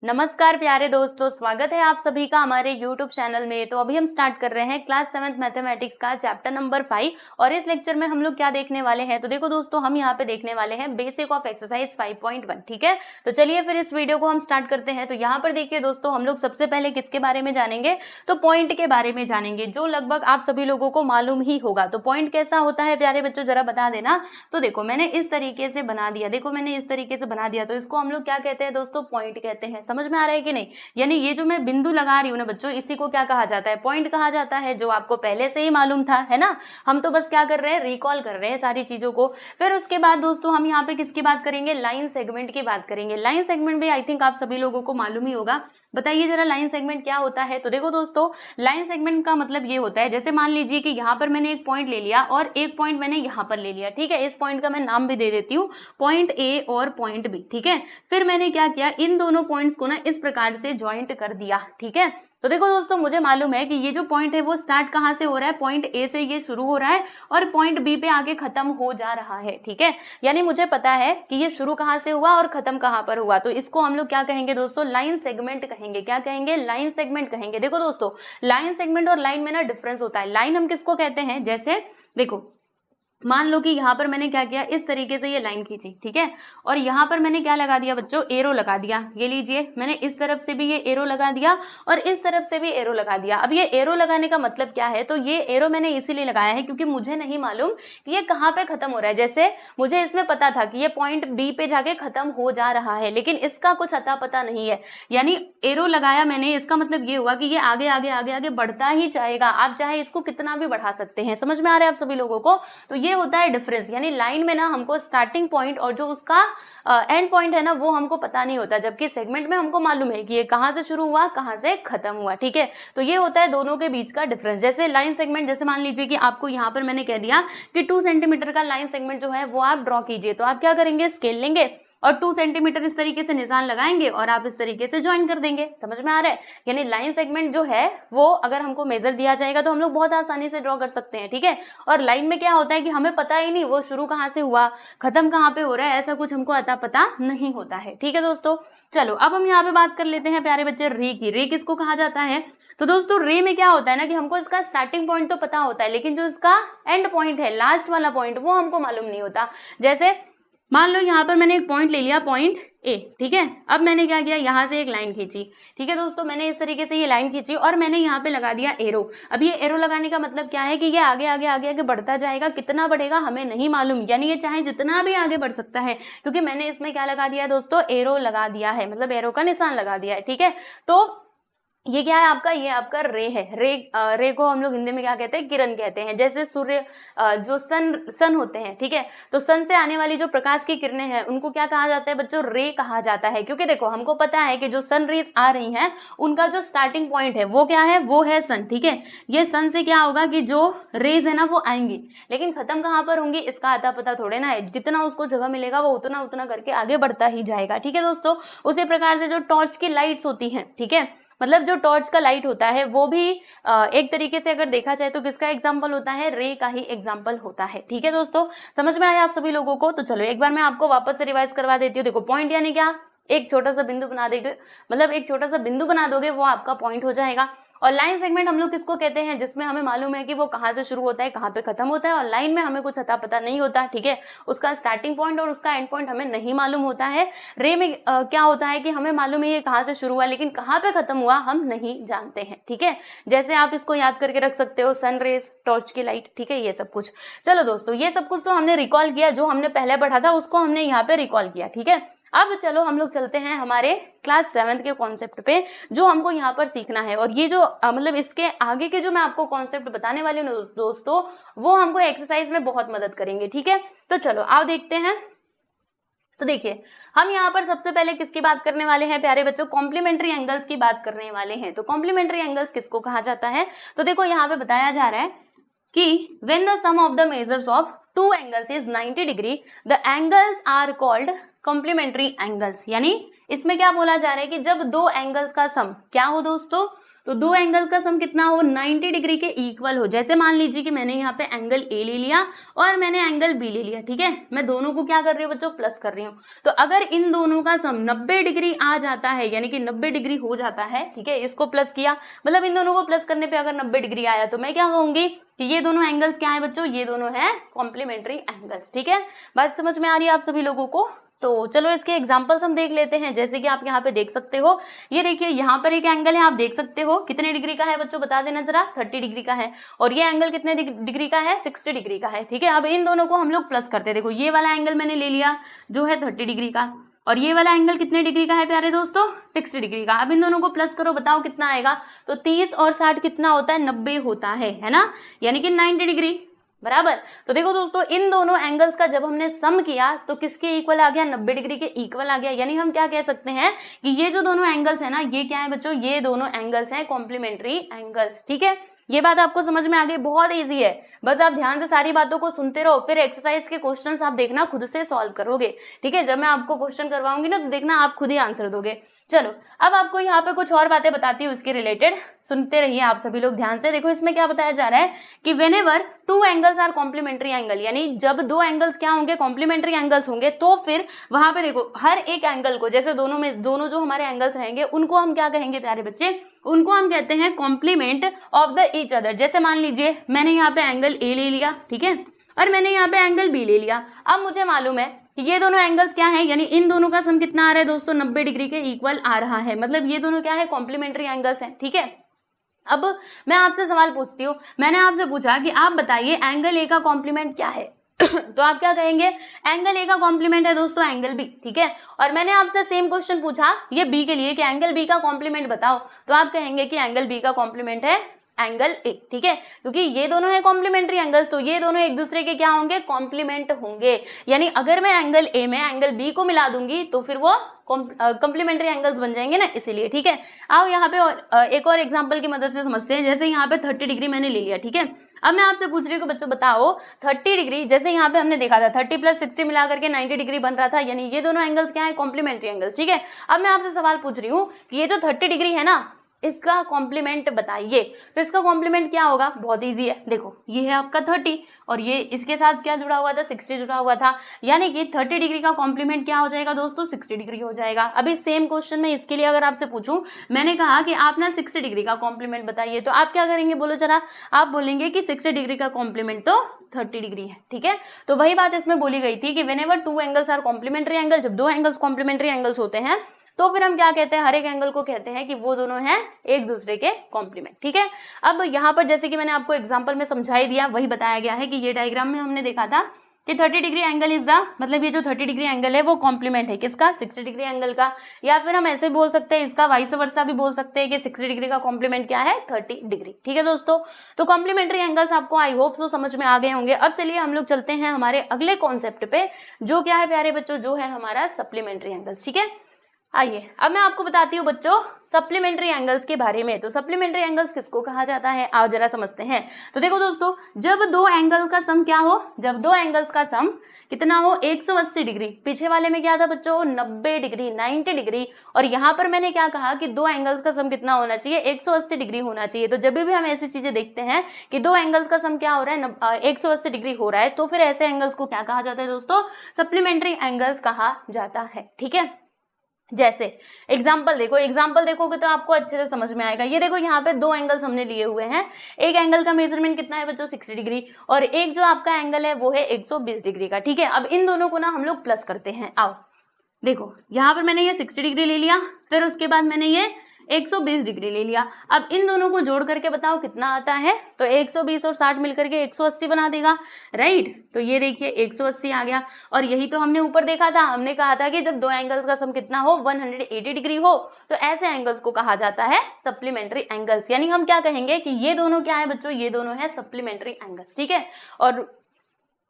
नमस्कार प्यारे दोस्तों, स्वागत है आप सभी का हमारे YouTube चैनल में। तो अभी हम स्टार्ट कर रहे हैं क्लास 7th मैथमेटिक्स का चैप्टर नंबर 5 और इस लेक्चर में हम लोग क्या देखने वाले हैं। तो देखो दोस्तों, हम यहाँ पे देखने वाले हैं बेसिक ऑफ एक्सरसाइज 5.1। ठीक है, तो चलिए फिर इस वीडियो को हम स्टार्ट करते हैं। तो यहाँ पर देखिए दोस्तों, हम लोग सबसे पहले किसके बारे में जानेंगे, तो पॉइंट के बारे में जानेंगे, जो लगभग आप सभी लोगों को मालूम ही होगा। तो पॉइंट कैसा होता है प्यारे बच्चों, जरा बता देना। तो देखो मैंने इस तरीके से बना दिया, देखो मैंने इस तरीके से बना दिया, तो इसको हम लोग क्या कहते हैं दोस्तों, पॉइंट कहते हैं। समझ में आ रहा है कि नहीं? यानी ये जो मैं बिंदु लगा रही हूँ ना बच्चों, इसी को क्या कहा जाता है, पॉइंट कहा जाता है, जो आपको पहले से ही मालूम था, है ना। हम तो बस क्या कर रहे हैं, रिकॉल कर रहे हैं सारी चीजों को। फिर उसके बाद दोस्तों हम यहाँ पे किसकी बात करेंगे, लाइन सेगमेंट की बात करेंगे। लाइन सेगमेंट भी आई थिंक आप सभी लोगों को मालूम ही होगा। बताइए जरा लाइन सेगमेंट क्या होता है। तो देखो दोस्तों, लाइन सेगमेंट का मतलब ये होता है, जैसे मान लीजिए कि यहाँ पर मैंने एक पॉइंट ले लिया और एक पॉइंट मैंने यहाँ पर ले लिया। ठीक है, इस पॉइंट का मैं नाम भी दे देती हूँ, पॉइंट ए और पॉइंट बी। ठीक है, फिर मैंने क्या किया, इन दोनों पॉइंट्स को ना इस प्रकार से ज्वाइंट कर दिया। ठीक है, तो देखो दोस्तों, मुझे मालूम है कि ये जो पॉइंट है वो स्टार्ट कहाँ से हो रहा है, पॉइंट ए से ये शुरू हो रहा है और पॉइंट बी पे आगे खत्म हो जा रहा है। ठीक है, यानी मुझे पता है कि ये शुरू कहाँ से हुआ और खत्म कहाँ पर हुआ। तो इसको हम लोग क्या कहेंगे दोस्तों, लाइन सेगमेंट कहेंगे। क्या कहेंगे, लाइन सेगमेंट कहेंगे। देखो दोस्तों, लाइन सेगमेंट और लाइन में ना डिफरेंस होता है। लाइन हम किसको कहते हैं, जैसे देखो मान लो कि यहाँ पर मैंने क्या किया, इस तरीके से ये लाइन खींची। ठीक है, और यहाँ पर मैंने क्या लगा दिया बच्चों, एरो लगा दिया। ये लीजिए, मैंने इस तरफ से भी ये एरो लगा दिया और इस तरफ से भी एरो लगा दिया। अब ये एरो लगाने का मतलब क्या है, तो ये एरो मैंने इसीलिए लगाया है क्योंकि मुझे नहीं मालूम कि ये कहाँ पे खत्म हो रहा है। जैसे मुझे इसमें पता था कि ये पॉइंट बी पे जाके खत्म हो जा रहा है, लेकिन इसका कुछ अता पता नहीं है। यानी एरो लगाया मैंने, इसका मतलब ये हुआ कि ये आगे आगे आगे आगे बढ़ता ही जाएगा। आप चाहे इसको कितना भी बढ़ा सकते हैं। समझ में आ रहा है आप सभी लोगों को? तो ये होता है डिफरेंस। यानी लाइन में ना हमको स्टार्टिंग पॉइंट और जो उसका एंड पॉइंट है ना, वो हमको पता नहीं होता, जबकि सेगमेंट में हमको मालूम है कि ये कहां से शुरू हुआ कहां से खत्म हुआ। ठीक है, तो ये होता है दोनों के बीच का डिफरेंस। जैसे लाइन सेगमेंट, जैसे मान लीजिए कि आपको यहाँ पर मैंने कह दिया कि 2 सेंटीमीटर का लाइन सेगमेंट जो है वो आप ड्रॉ कीजिए, तो आप क्या करेंगे, स्केल लेंगे और 2 सेंटीमीटर इस तरीके से निशान लगाएंगे और आप इस तरीके से ज्वाइन कर देंगे। समझ में आ रहा है? यानी लाइन सेगमेंट जो है वो अगर हमको मेजर दिया जाएगा तो हम लोग बहुत आसानी से ड्रॉ कर सकते हैं। ठीक है, और लाइन में क्या होता है कि हमें पता ही नहीं वो शुरू कहाँ से हुआ खत्म कहाँ पे हो रहा है, ऐसा कुछ हमको अता पता नहीं होता है। ठीक है दोस्तों, चलो अब हम यहाँ पे बात कर लेते हैं प्यारे बच्चे रे की। रे किसको कहा जाता है, तो दोस्तों रे में क्या होता है ना कि हमको इसका स्टार्टिंग पॉइंट तो पता होता है, लेकिन जो इसका एंड पॉइंट है, लास्ट वाला पॉइंट, वो हमको मालूम नहीं होता। जैसे मान लो यहाँ पर मैंने एक पॉइंट ले लिया, पॉइंट ए। ठीक है, अब मैंने क्या किया, यहाँ से एक लाइन खींची। ठीक है दोस्तों, मैंने इस तरीके से ये लाइन खींची और मैंने यहाँ पे लगा दिया एरो। अब ये एरो लगाने का मतलब क्या है कि ये आगे आगे आगे आगे बढ़ता जाएगा। कितना बढ़ेगा हमें नहीं मालूम, यानी ये चाहे जितना भी आगे बढ़ सकता है, क्योंकि मैंने इसमें क्या लगा दिया दोस्तों, एरो लगा दिया है, मतलब एरो का निशान लगा दिया है। ठीक है, तो ये क्या है आपका, ये आपका रे है। रे को हम लोग हिंदी में क्या कहते हैं, किरण कहते हैं। जैसे सूर्य जो सन होते हैं, ठीक है, तो सन से आने वाली जो प्रकाश की किरणें हैं उनको क्या कहा जाता है बच्चों, रे कहा जाता है। क्योंकि देखो हमको पता है कि जो सन रेज आ रही हैं उनका जो स्टार्टिंग पॉइंट है वो क्या है, वो है सन। ठीक है, ये सन से क्या होगा कि जो रेज है ना वो आएंगी, लेकिन खत्म कहाँ पर होंगी इसका अता पता थोड़े ना है। जितना उसको जगह मिलेगा वो उतना उतना करके आगे बढ़ता ही जाएगा। ठीक है दोस्तों, उसी प्रकार से जो टॉर्च की लाइट्स होती हैं, ठीक है, मतलब जो टॉर्च का लाइट होता है वो भी एक तरीके से अगर देखा जाए तो किसका एग्जाम्पल होता है, रे का ही एग्जाम्पल होता है। ठीक है दोस्तों, समझ में आया आप सभी लोगों को? तो चलो एक बार मैं आपको वापस से रिवाइज करवा देती हूँ। देखो पॉइंट यानी क्या, एक छोटा सा बिंदु बना देंगे, मतलब एक छोटा सा बिंदु बना दोगे वो आपका पॉइंट हो जाएगा। और लाइन सेगमेंट हम लोग किसको कहते हैं, जिसमें हमें मालूम है कि वो कहाँ से शुरू होता है कहाँ पे खत्म होता है, और लाइन में हमें कुछ अता पता नहीं होता। ठीक है, उसका स्टार्टिंग पॉइंट और उसका एंड पॉइंट हमें नहीं मालूम होता है। रे में क्या होता है कि हमें मालूम है ये कहाँ से शुरू हुआ, लेकिन कहाँ पे खत्म हुआ हम नहीं जानते हैं। ठीक है, जैसे आप इसको याद करके रख सकते हो, सन रेज, टॉर्च की लाइट। ठीक है, ये सब कुछ। चलो दोस्तों, ये सब कुछ तो हमने रिकॉल किया, जो हमने पहले पढ़ा था उसको हमने यहाँ पे रिकॉल किया। ठीक है, अब चलो हम लोग चलते हैं हमारे क्लास 7 के कॉन्सेप्ट पे, जो हमको यहाँ पर सीखना है। और ये जो मतलब इसके आगे के जो मैं आपको कॉन्सेप्ट बताने वाली हूँ दोस्तों, वो हमको एक्सरसाइज में बहुत मदद करेंगे। ठीक है, तो चलो आओ देखते हैं। तो देखिए, हम यहाँ पर सबसे पहले किसकी बात करने वाले हैं प्यारे बच्चों, कॉम्प्लीमेंट्री एंगल्स की बात करने वाले हैं। तो कॉम्प्लीमेंट्री एंगल्स किसको कहा जाता है, तो देखो यहाँ पे बताया जा रहा है कि when the sum of the measures of two angles is 90 degree, the angles are called complementary angles. यानी इसमें क्या बोला जा रहा है कि जब दो एंगल्स का सम क्या हो दोस्तों, तो दो एंगल्स का सम कितना हो, 90 डिग्री के इक्वल हो। जैसे मान लीजिए कि मैंने यहाँ पे एंगल ए ले लिया और मैंने एंगल बी ले लिया, ठीक है, मैं दोनों को क्या कर रही हूँ बच्चों, प्लस कर रही हूँ। तो अगर इन दोनों का सम 90 डिग्री आ जाता है, यानी कि 90 डिग्री हो जाता है, ठीक है, इसको प्लस किया, मतलब इन दोनों को प्लस करने पे अगर 90 डिग्री आया, तो मैं क्या कहूंगी कि ये दोनों एंगल्स क्या है बच्चों, ये दोनों है कॉम्प्लीमेंट्री एंगल्स। ठीक है, बात समझ में आ रही है आप सभी लोगों को। तो चलो इसके एग्जांपल्स हम देख लेते हैं। जैसे कि आप यहाँ पे देख सकते हो, ये देखिए यहाँ पर एक एंगल है, आप देख सकते हो कितने डिग्री का है बच्चों, बता देना जरा, 30 डिग्री का है। और ये एंगल कितने डिग्री का है, 60 डिग्री का है। ठीक है, अब इन दोनों को हम लोग प्लस करते हैं। देखो ये वाला एंगल मैंने ले लिया जो है 30 डिग्री का, और ये वाला एंगल कितने डिग्री का है प्यारे दोस्तों, 60 डिग्री का। अब इन दोनों को प्लस करो, बताओ कितना आएगा। तो 30 और 60 कितना होता है, 90 होता है ना, यानी कि 90 डिग्री बराबर। तो देखो दोस्तों, इन दोनों एंगल्स का जब हमने सम किया तो किसके इक्वल आ गया, 90 डिग्री के इक्वल आ गया। यानी हम क्या कह सकते हैं कि ये जो दोनों एंगल्स है ना, ये क्या है बच्चों, ये दोनों एंगल्स हैं कॉम्प्लीमेंट्री एंगल्स। ठीक है, ये बात आपको समझ में आ गई, बहुत इजी है, बस आप ध्यान से सारी बातों को सुनते रहो, फिर एक्सरसाइज के क्वेश्चंस आप देखना खुद से सॉल्व करोगे। ठीक है, जब मैं आपको क्वेश्चन करवाऊंगी ना, तो देखना आप खुद ही आंसर दोगे। चलो अब आपको यहाँ पे कुछ और बातें बताती हूँ इसके रिलेटेड, सुनते रहिए आप सभी लोग ध्यान से। देखो इसमें क्या बताया जा रहा है कि whenever two angles are complementary angle, यानी जब दो एंगल्स क्या होंगे, कॉम्प्लीमेंट्री एंगल्स होंगे, तो फिर वहां पे देखो हर एक एंगल को, जैसे दोनों जो हमारे एंगल्स रहेंगे उनको हम क्या कहेंगे प्यारे बच्चे, उनको हम कहते हैं complement of the each other. जैसे मान लीजिए मैंने यहाँ पे एंगल ए ले लिया, ठीक है, और मैंने यहाँ पे एंगल बी ले लिया। अब मुझे मालूम है कि ये दोनों एंगल्स क्या है, यानी इन दोनों का सम कितना आ रहा है दोस्तों, 90 डिग्री के इक्वल आ रहा है, मतलब ये दोनों क्या है, कॉम्प्लीमेंट्री एंगल्स हैं। ठीक है, अब मैं आपसे सवाल पूछती हूँ, मैंने आपसे पूछा कि आप बताइए एंगल ए का कॉम्प्लीमेंट क्या है तो आप क्या कहेंगे, एंगल ए का कॉम्प्लीमेंट है दोस्तों एंगल बी। ठीक है, और मैंने आपसे सेम क्वेश्चन पूछा ये बी के लिए कि एंगल बी का कॉम्प्लीमेंट बताओ, तो आप कहेंगे कि एंगल बी का कॉम्प्लीमेंट है एंगल ए। ठीक है, क्योंकि ये दोनों है कॉम्प्लीमेंट्री एंगल्स, तो ये दोनों एक दूसरे के क्या होंगे, कॉम्प्लीमेंट होंगे। यानी अगर मैं एंगल ए में एंगल बी को मिला दूंगी तो फिर वो कॉम्प्लीमेंट्री एंगल्स बन जाएंगे ना, इसीलिए। ठीक है, आओ यहाँ पे एक और एग्जांपल की मदद से समझते हैं। जैसे यहाँ पे 30 डिग्री मैंने ले लिया, ठीक है, अब मैं आपसे पूछ रही हूँ कि बच्चों बताओ 30 डिग्री, जैसे यहाँ पे हमने देखा था 30 + 60 मिला करके 90 डिग्री बन रहा था, यानी ये दोनों एंगल्स क्या है, कॉम्प्लीमेंट्री एंगल्स। ठीक है, अब मैं आपसे सवाल पूछ रही हूँ कि ये जो 30 डिग्री है ना, इसका कॉम्प्लीमेंट बताइए। तो इसका कॉम्प्लीमेंट क्या होगा, बहुत इजी है, देखो ये है आपका 30 और ये इसके साथ क्या जुड़ा हुआ था, 60 जुड़ा हुआ था, यानी कि 30 डिग्री का कॉम्प्लीमेंट क्या हो जाएगा दोस्तों, 60 डिग्री हो जाएगा। अभी सेम क्वेश्चन में इसके लिए अगर आपसे पूछूं, मैंने कहा कि आप ना 60 डिग्री का कॉम्प्लीमेंट बताइए, तो आप क्या करेंगे बोलो जरा, आप बोलेंगे कि 60 डिग्री का कॉम्प्लीमेंट तो 30 डिग्री है। ठीक है, तो वही बात इसमें बोली गई थी कि whenever two angles are complementary angle, जब दो एंगल्स कॉम्प्लीमेंट्री एंगल्स होते हैं तो फिर हम क्या कहते हैं, हर एक एंगल को कहते हैं कि वो दोनों हैं एक दूसरे के कॉम्प्लीमेंट। ठीक है, अब यहाँ पर जैसे कि मैंने आपको एग्जांपल में समझाई दिया, वही बताया गया है कि ये डायग्राम में हमने देखा था कि 30 डिग्री एंगल इज द, मतलब ये जो 30 डिग्री एंगल है वो कॉम्प्लीमेंट है किसका, 60 डिग्री एंगल का। या फिर हम ऐसे बोल सकते हैं, इसका वाइस वर्सा भी बोल सकते हैं कि 60 डिग्री का कॉम्प्लीमेंट क्या है, 30 डिग्री। ठीक है दोस्तों, तो कॉम्प्लीमेंट्री एंगल्स आपको आई होप सो समझ में आ गए होंगे। अब चलिए हम लोग चलते हैं हमारे अगले कॉन्सेप्ट पे, जो क्या है प्यारे बच्चों, जो है हमारा सप्लीमेंट्री एंगल्स। ठीक है, आइए अब मैं आपको बताती हूँ बच्चों सप्लीमेंट्री एंगल्स के बारे में। तो सप्लीमेंट्री एंगल्स किसको कहा जाता है, आओ जरा समझते हैं। तो देखो दोस्तों, जब दो एंगल का सम क्या हो, जब दो एंगल्स का सम कितना हो, 180 डिग्री, पीछे वाले में क्या था बच्चों, 90 डिग्री, 90 डिग्री, और यहाँ पर मैंने क्या कहा कि दो एंगल्स का सम कितना होना चाहिए, 180 डिग्री होना चाहिए। तो जब भी हम ऐसी चीजें देखते हैं कि दो एंगल्स का सम क्या हो रहा है, 180 डिग्री हो रहा है, तो फिर ऐसे एंगल्स को क्या कहा जाता है दोस्तों, सप्लीमेंट्री एंगल्स कहा जाता है। ठीक है, जैसे एग्जाम्पल देखोगे तो आपको अच्छे से समझ में आएगा। ये देखो यहाँ पे दो एंगल्स हमने लिए हुए हैं, एक एंगल का मेजरमेंट कितना है बच्चों, 60 डिग्री, और एक जो आपका एंगल है वो है 120 डिग्री का। ठीक है, अब इन दोनों को ना हम लोग प्लस करते हैं। आओ देखो, यहाँ पर मैंने ये 60 डिग्री ले लिया, फिर उसके बाद मैंने ये 120 डिग्री ले लिया। अब इन दोनों को जोड़ करके बताओ कितना आता है, तो 120 और 60 मिलकर के 180 बना देगा, राइट। तो ये देखिए 180 आ गया, और यही तो हमने ऊपर देखा था, हमने कहा था कि जब दो एंगल्स का सम कितना हो, 180 डिग्री हो, तो ऐसे एंगल्स को कहा जाता है सप्लीमेंट्री एंगल्स। यानी हम क्या कहेंगे कि ये दोनों क्या है बच्चों, ये दोनों है सप्लीमेंट्री एंगल्स। ठीक है, और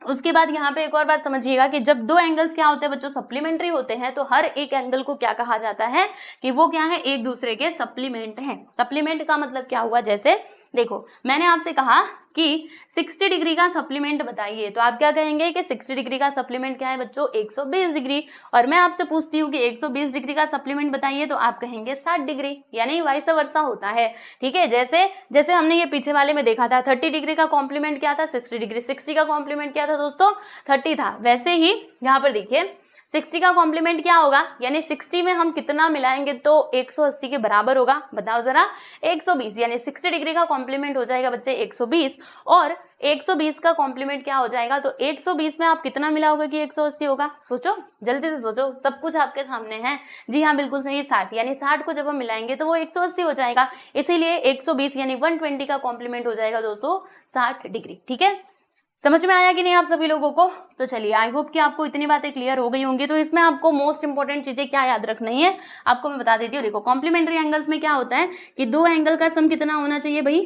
उसके बाद यहाँ पे एक और बात समझिएगा कि जब दो एंगल्स क्या होते हैं बच्चों, सप्लीमेंट्री होते हैं, तो हर एक एंगल को क्या कहा जाता है कि वो क्या है, एक दूसरे के सप्लीमेंट है। सप्लीमेंट का मतलब क्या हुआ, जैसे देखो मैंने आपसे कहा कि 60 डिग्री का सप्लीमेंट बताइए, तो आप क्या कहेंगे कि 60 डिग्री का सप्लीमेंट क्या है बच्चों, 120 डिग्री। और मैं आपसे पूछती हूँ कि 120 डिग्री का सप्लीमेंट बताइए, तो आप कहेंगे 60 डिग्री, यानी वाइस वर्सा होता है। ठीक है, जैसे जैसे हमने ये पीछे वाले में देखा था 30 डिग्री का कॉम्प्लीमेंट क्या था 60 डिग्री, 60 का कॉम्प्लीमेंट क्या था दोस्तों 30 था, वैसे ही यहाँ पर देखिए 60 का कॉम्प्लीमेंट क्या होगा, यानी 60 में हम कितना मिलाएंगे तो 180 के बराबर होगा, बताओ जरा 120, यानी 60 डिग्री का कॉम्प्लीमेंट हो जाएगा बच्चे 120, और 120 का कॉम्प्लीमेंट क्या हो जाएगा, तो 120 में आप कितना मिलाओगे कि 180 होगा, सोचो जल्दी से सोचो, सब कुछ आपके सामने है। जी हाँ बिल्कुल सही, 60, यानी 60 को जब हम मिलाएंगे तो वो 180 हो जाएगा, इसीलिए 120 यानी 120 का कॉम्प्लीमेंट हो जाएगा दोस्तों 60 डिग्री। ठीक है, समझ में आया कि नहीं आप सभी लोगों को? तो चलिए, आई होप कि आपको इतनी बातें क्लियर हो गई होंगी। तो इसमें आपको मोस्ट इंपोर्टेंट चीजें क्या याद रखनी है, आपको मैं बता देती हूँ। देखो कॉम्प्लीमेंट्री एंगल्स में क्या होता है कि दो एंगल का सम कितना होना चाहिए भाई,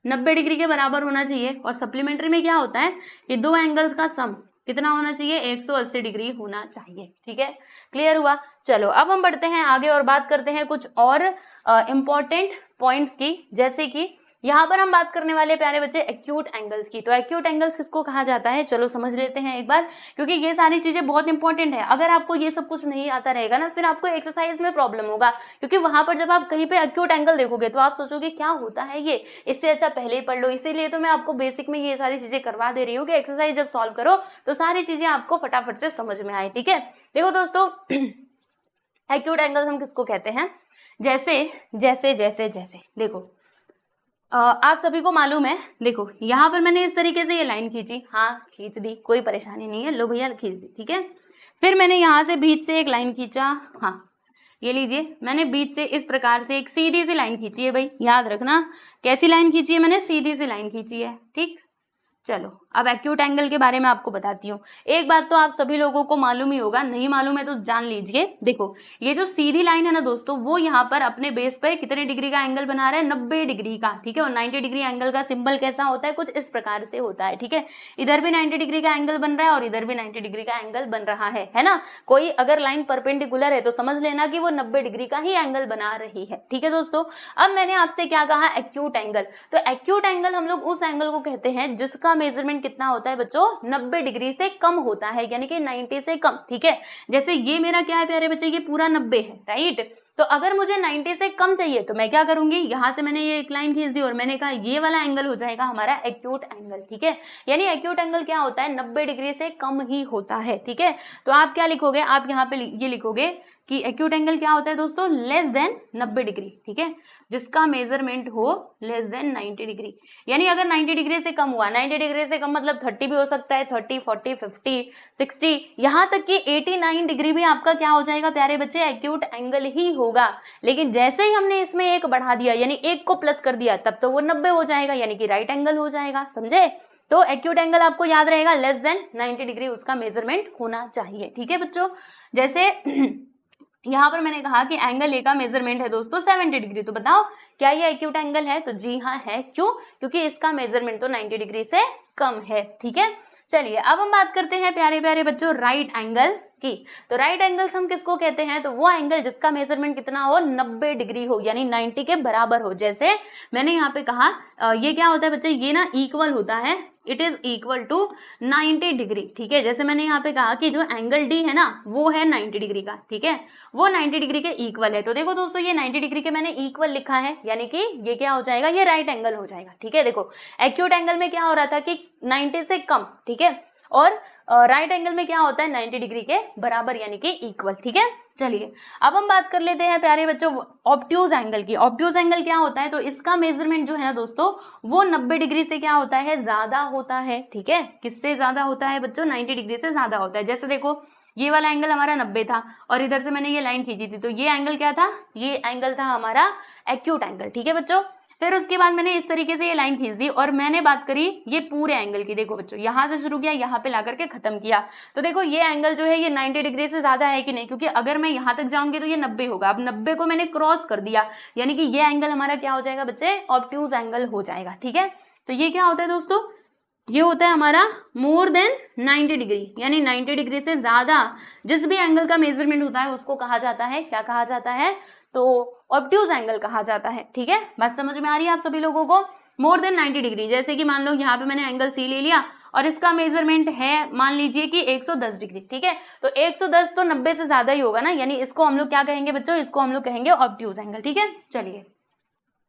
90 डिग्री के बराबर होना चाहिए। और सप्लीमेंट्री में क्या होता है कि दो एंगल्स का सम कितना होना चाहिए, 180 डिग्री होना चाहिए। ठीक है, क्लियर हुआ? चलो अब हम बढ़ते हैं आगे और बात करते हैं कुछ और इंपॉर्टेंट पॉइंट्स की, जैसे कि यहाँ पर हम बात करने वाले प्यारे बच्चे एक्यूट एंगल्स की। तो एक्यूट एंगल्स किसको कहा जाता है, चलो समझ लेते हैं एक बार, क्योंकि ये सारी चीजें बहुत इंपॉर्टेंट है। अगर आपको ये सब कुछ नहीं आता रहेगा ना, फिर आपको एक्सरसाइज में प्रॉब्लम होगा, क्योंकि वहां पर जब आप कहीं पे एक्यूट एंगल देखोगे तो आप सोचोगे क्या होता है ये, इससे अच्छा पहले ही पढ़ लो। इसीलिए तो मैं आपको बेसिक में ये सारी चीजें करवा दे रही हूँ कि एक्सरसाइज जब सॉल्व करो तो सारी चीजें आपको फटाफट से समझ में आए। ठीक है, देखो दोस्तों एक्यूट एंगल्स हम किसको कहते हैं, जैसे जैसे जैसे जैसे देखो आप सभी को मालूम है, देखो यहाँ पर मैंने इस तरीके से ये लाइन खींची, हाँ खींच दी, कोई परेशानी नहीं है, लो भैया खींच दी। ठीक है, फिर मैंने यहाँ से बीच से एक लाइन खींचा, हाँ ये लीजिए, मैंने बीच से इस प्रकार से एक सीधी सी लाइन खींची है। भाई याद रखना कैसी लाइन खींची है, मैंने सीधी सी लाइन खींची है। ठीक, चलो अब एक्यूट एंगल के बारे में आपको बताती हूँ। एक बात तो आप सभी लोगों को मालूम ही होगा, नहीं मालूम है तो जान लीजिए। देखो ये जो सीधी लाइन है ना दोस्तों, वो यहाँ पर अपने बेस पर कितने डिग्री का एंगल बना रहा है, 90 डिग्री का। ठीक है, और 90 डिग्री एंगल का सिंबल कैसा होता है, कुछ इस प्रकार से होता है। ठीक है, इधर भी 90 डिग्री का एंगल बन रहा है और इधर भी 90 डिग्री का एंगल बन रहा है ना। कोई अगर लाइन परपेंडिकुलर है तो समझ लेना कि वो 90 डिग्री का ही एंगल बना रही है। ठीक है दोस्तों, अब मैंने आपसे क्या कहा, एक्यूट एंगल। तो एक्यूट एंगल हम लोग उस एंगल को कहते हैं जिसका मेजरमेंट कितना होता है बच्चों, 90 डिग्री से कम होता है, यानी कि 90 से कम। ठीक है, जैसे ये मेरा क्या है प्यारे बच्चे, ये पूरा 90 है, राइट। तो अगर मुझे 90 से कम चाहिए तो मैं क्या करूंगी, यहां से मैंने ये एक लाइन खींच दी और मैंने कहा ये वाला एंगल हो जाएगा हमारा एक्यूट एंगल। ठीक है, यानी एक्यूट एंगल क्या होता है, 90 डिग्री से कम ही होता है। ठीक है, तो आप क्या लिखोगे, आप यहाँ पे ये लिखोगे कि एक्यूट एंगल क्या होता है दोस्तों, लेस देन 90 डिग्री। ठीक है, जिसका मेजरमेंट हो लेस देन 90 डिग्री, यानी अगर 90 डिग्री से कम हुआ, 90 डिग्री से कम मतलब 30 भी हो सकता है, 30, 40, 50, 60, यहाँ तक कि 89 डिग्री भी आपका क्या हो जाएगा प्यारे बच्चे, एक्यूट एंगल ही होगा। लेकिन जैसे ही हमने इसमें एक बढ़ा दिया, यानी एक को प्लस कर दिया, तब तो वो 90 हो जाएगा, यानी कि राइट एंगल हो जाएगा। समझे? तो एक्यूट एंगल आपको याद रहेगा, लेस देन 90 डिग्री उसका मेजरमेंट होना चाहिए। ठीक है बच्चों, जैसे यहाँ पर मैंने कहा कि एंगल ए का मेजरमेंट है दोस्तों 70 डिग्री, तो बताओ क्या ये एक्यूट एंगल है, तो जी हाँ है। क्यों? क्योंकि इसका मेजरमेंट तो 90 डिग्री से कम है। ठीक है, चलिए अब हम बात करते हैं प्यारे प्यारे बच्चों राइट एंगल की। तो राइट एंगल्स हम किसको कहते हैं, तो वो एंगल जिसका मेजरमेंट कितना हो, 90 डिग्री हो, यानी 90 के बराबर हो। जैसे मैंने यहाँ पे कहा ये क्या होता है बच्चे, ये ना इक्वल होता है, it is equal to 90 degree. ठीक है, जैसे मैंने यहाँ पे कहा कि जो एंगल डी है ना वो है 90 डिग्री का। ठीक है, वो 90 डिग्री के इक्वल है। तो देखो दोस्तों ये 90 डिग्री के मैंने इक्वल लिखा है, यानी कि ये क्या हो जाएगा, ये राइट एंगल हो जाएगा। ठीक है, देखो एक्यूट एंगल में क्या हो रहा था कि 90 से कम, ठीक है, और राइट एंगल में क्या होता है 90 डिग्री के बराबर, यानी कि इक्वल। ठीक है, चलिए अब हम बात कर लेते हैं प्यारे बच्चों ऑब्ट्यूज एंगल की। ऑब्ट्यूज एंगल क्या होता है, तो इसका मेजरमेंट जो है ना दोस्तों वो 90 डिग्री से क्या होता है, ज्यादा होता है। ठीक है, किससे ज्यादा होता है बच्चों, 90 डिग्री से ज्यादा होता है। जैसे देखो ये वाला एंगल हमारा 90 था और इधर से मैंने ये लाइन खींची थी, तो ये एंगल क्या था, ये एंगल था हमारा एक्यूट एंगल। ठीक है बच्चों, फिर उसके बाद मैंने इस तरीके से ये लाइन खींच दी और मैंने बात करी ये पूरे एंगल की। देखो बच्चों यहां से शुरू किया, यहाँ पे ला करके खत्म किया, तो देखो ये एंगल जो है ये 90 डिग्री से ज्यादा है कि नहीं, क्योंकि अगर मैं यहाँ तक जाऊंगी तो ये 90 होगा। अब 90 को मैंने क्रॉस कर दिया, यानी कि ये एंगल हमारा क्या हो जाएगा बच्चे, ऑब्ट्यूज एंगल हो जाएगा। ठीक है, तो ये क्या होता है दोस्तों, ये होता है हमारा मोर देन 90 डिग्री, यानी 90 डिग्री से ज्यादा जिस भी एंगल का मेजरमेंट होता है उसको कहा जाता है, क्या कहा जाता है, तो ऑब्ट्यूज एंगल कहा जाता है। ठीक है, बात समझ में आ रही है आप सभी लोगों को? मोर देन 90 डिग्री, जैसे कि मान लो यहाँ पे मैंने एंगल सी ले लिया और इसका मेजरमेंट है मान लीजिए कि 110 डिग्री। ठीक है, तो 110 तो 90 से ज्यादा ही होगा ना, यानी इसको हम लोग क्या कहेंगे बच्चों, इसको हम लोग कहेंगे ऑब्ट्यूज एंगल। ठीक है, चलिए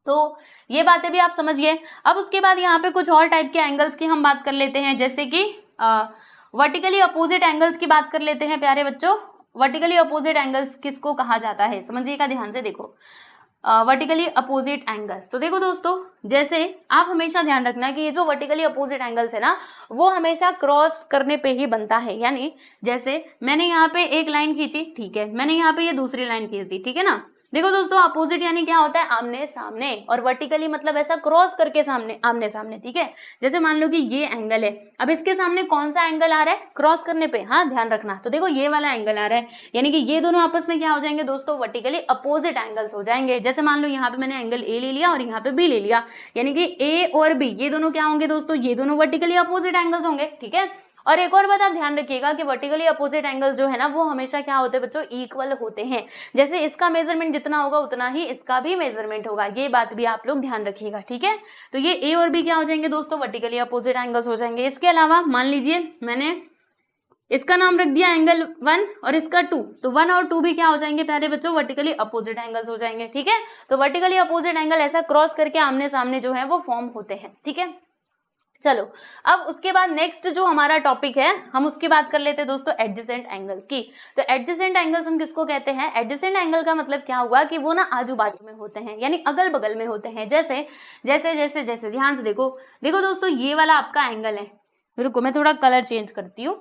तो ये बातें भी आप समझिए। अब उसके बाद यहाँ पे कुछ और टाइप के एंगल्स की हम बात कर लेते हैं, जैसे कि वर्टिकली अपोजिट एंगल्स की बात कर लेते हैं प्यारे बच्चों। वर्टिकली अपोजिट एंगल्स किसको कहा जाता है, समझिएगा ध्यान से, देखो वर्टिकली अपोजिट एंगल्स। तो देखो दोस्तों, जैसे आप हमेशा ध्यान रखना कि ये जो वर्टिकली अपोजिट एंगल्स है ना, वो हमेशा क्रॉस करने पे ही बनता है। यानी जैसे मैंने यहाँ पे एक लाइन खींची, ठीक है, मैंने यहाँ पे ये दूसरी लाइन खींच दी, ठीक है ना। देखो दोस्तों, अपोजिट यानी क्या होता है, आमने सामने, और वर्टिकली मतलब ऐसा क्रॉस करके सामने, आमने सामने। ठीक है, जैसे मान लो कि ये एंगल है, अब इसके सामने कौन सा एंगल आ रहा है, क्रॉस करने पे, हाँ ध्यान रखना। तो देखो ये वाला एंगल आ रहा है, यानी कि ये दोनों आपस में क्या हो जाएंगे दोस्तों, वर्टिकली अपोजिट एंगल्स हो जाएंगे। जैसे मान लो यहाँ पे मैंने एंगल ए ले लिया और यहाँ पे बी ले लिया, यानी कि ए और बी ये दोनों क्या होंगे दोस्तों, ये दोनों वर्टिकली अपोजिट एंगल्स होंगे। ठीक है, और एक और बात आप ध्यान रखिएगा कि वर्टिकली अपोजिट एंगल्स जो है ना, वो हमेशा क्या होते हैं बच्चों, इक्वल होते हैं। जैसे इसका मेजरमेंट जितना होगा उतना ही इसका भी मेजरमेंट होगा, ये बात भी आप लोग ध्यान रखिएगा। ठीक है, तो ये ए और बी क्या हो जाएंगे दोस्तों, वर्टिकली अपोजिट एंगल्स हो जाएंगे। इसके अलावा मान लीजिए मैंने इसका नाम रख दिया एंगल 1 और इसका 2, तो 1 और 2 भी क्या हो जाएंगे प्यारे बच्चों, वर्टिकली अपोजिट एंगल्स हो जाएंगे। ठीक है, तो वर्टिकली अपोजिट एंगल ऐसा क्रॉस करके आमने सामने जो है वो फॉर्म होते हैं। ठीक है, चलो अब उसके बाद नेक्स्ट जो हमारा टॉपिक है, हम उसकी बात कर लेते हैं दोस्तों, एडजेसेंट एंगल्स की। तो एडजेसेंट एंगल्स हम किसको कहते हैं, एडजेसेंट एंगल का मतलब क्या हुआ कि वो ना आजू बाजू में होते हैं, यानी अगल बगल में होते हैं। जैसे जैसे जैसे जैसे ध्यान से देखो, देखो दोस्तों, ये वाला आपका एंगल है, रुको मैं थोड़ा कलर चेंज करती हूँ,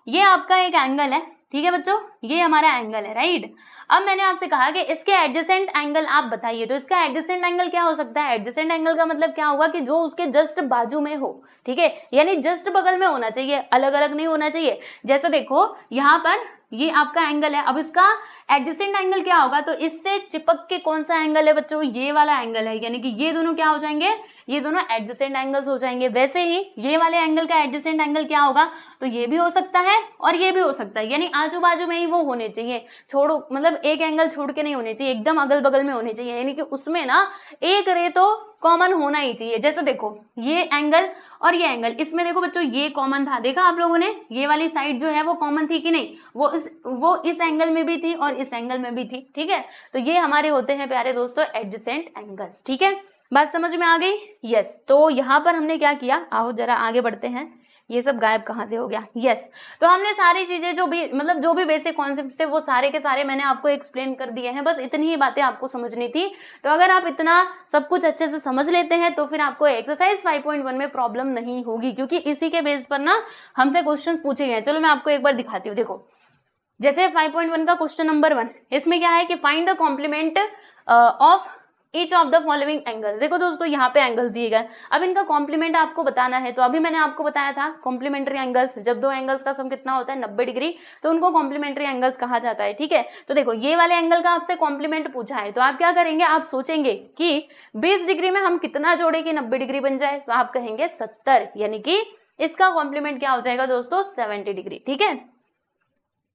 ये आपका एक एंगल है। ठीक है बच्चों, ये हमारा एंगल है, राइट। अब मैंने आपसे कहा कि इसके एडजेसेंट एंगल आप बताइए, तो इसका एडजेसेंट एंगल क्या हो सकता है, एडजेसेंट एंगल का मतलब क्या होगा कि जो उसके जस्ट बाजू में हो। ठीक है, यानी जस्ट बगल में होना चाहिए, अलग अलग नहीं होना चाहिए। जैसे देखो यहाँ पर ये आपका एंगल है, अब इसका एडजेसेंट एंगल क्या होगा, तो इससे चिपक के कौन सा एंगल है बच्चों, ये वाला एंगल है, यानी कि ये दोनों क्या हो जाएंगे, ये दोनों एडजेसेंट एंगल्स हो जाएंगे। वैसे ही ये वाले एंगल का एडजेसेंट एंगल क्या होगा, तो ये भी हो सकता है और ये भी हो सकता है, यानी आजू बाजू में ही वो होने चाहिए, छोड़ो मतलब एक एंगल छोड़ के नहीं होने चाहिए, एकदम अगल बगल में होने चाहिए, यानी कि उसमें ना एक रे तो कॉमन होना ही चाहिए। जैसे देखो ये एंगल और ये एंगल, इसमें देखो बच्चों ये कॉमन था, देखा आप लोगों ने, ये वाली साइड जो है वो कॉमन थी कि नहीं, वो इस एंगल में भी थी और इस एंगल में भी थी। ठीक है, तो ये हमारे होते हैं प्यारे दोस्तों एडजेसेंट एंगल्स। ठीक है, बात समझ में आ गई? यस, तो यहाँ पर हमने क्या किया, आओ जरा आगे बढ़ते हैं, ये सब गायब कहाँ से हो गया। यस, तो हमने सारी चीजें जो भी मतलब जो भी बेसिक कॉन्सेप्ट थे वो सारे के सारे मैंने आपको एक्सप्लेन कर दिए हैं, बस इतनी ही बातें आपको समझनी थी। तो अगर आप इतना सब कुछ अच्छे से समझ लेते हैं तो फिर आपको एक्सरसाइज 5.1 में प्रॉब्लम नहीं होगी, क्योंकि इसी के बेस पर ना हमसे क्वेश्चन पूछे गए हैं। चलो मैं आपको एक बार दिखाती हूँ, देखो जैसे 5.1 का क्वेश्चन नंबर 1, इसमें क्या है कि find the complement of each of the following angles. देखो दोस्तों यहाँ पे एंगल्स दिए गए, अब इनका कॉम्प्लीमेंट आपको बताना है। तो अभी मैंने आपको बताया था कॉम्प्लीमेंट्री एंगल्स, जब दो एंगल्स का सम कितना होता है 90 डिग्री, तो उनको कॉम्प्लीमेंट्री एंगल्स कहा जाता है। ठीक है, तो देखो ये वाले एंगल का आपसे कॉम्प्लीमेंट पूछा है, तो आप क्या करेंगे, आप सोचेंगे कि 20 डिग्री में हम कितना जोड़े कि 90 डिग्री बन जाए, तो आप कहेंगे 70, यानी कि इसका कॉम्प्लीमेंट क्या हो जाएगा दोस्तों, 70 डिग्री। ठीक है,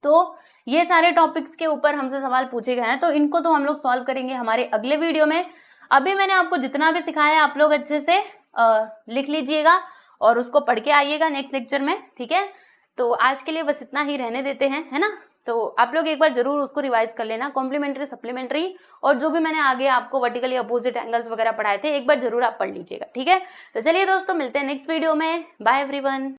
तो ये सारे टॉपिक्स के ऊपर हमसे सवाल पूछे गए हैं, तो इनको तो हम लोग सॉल्व करेंगे हमारे अगले वीडियो में। अभी मैंने आपको जितना भी सिखाया आप लोग अच्छे से लिख लीजिएगा और उसको पढ़ के आइएगा नेक्स्ट लेक्चर में। ठीक है, तो आज के लिए बस इतना ही रहने देते हैं, है ना। तो आप लोग एक बार जरूर उसको रिवाइज कर लेना, कॉम्प्लीमेंट्री, सप्लीमेंट्री और जो भी मैंने आगे आपको वर्टिकली अपोजिट एंगल्स वगैरह पढ़ाए थे, एक बार जरूर आप पढ़ लीजिएगा। ठीक है, तो चलिए दोस्तों मिलते हैं नेक्स्ट वीडियो में, बाय एवरीवन।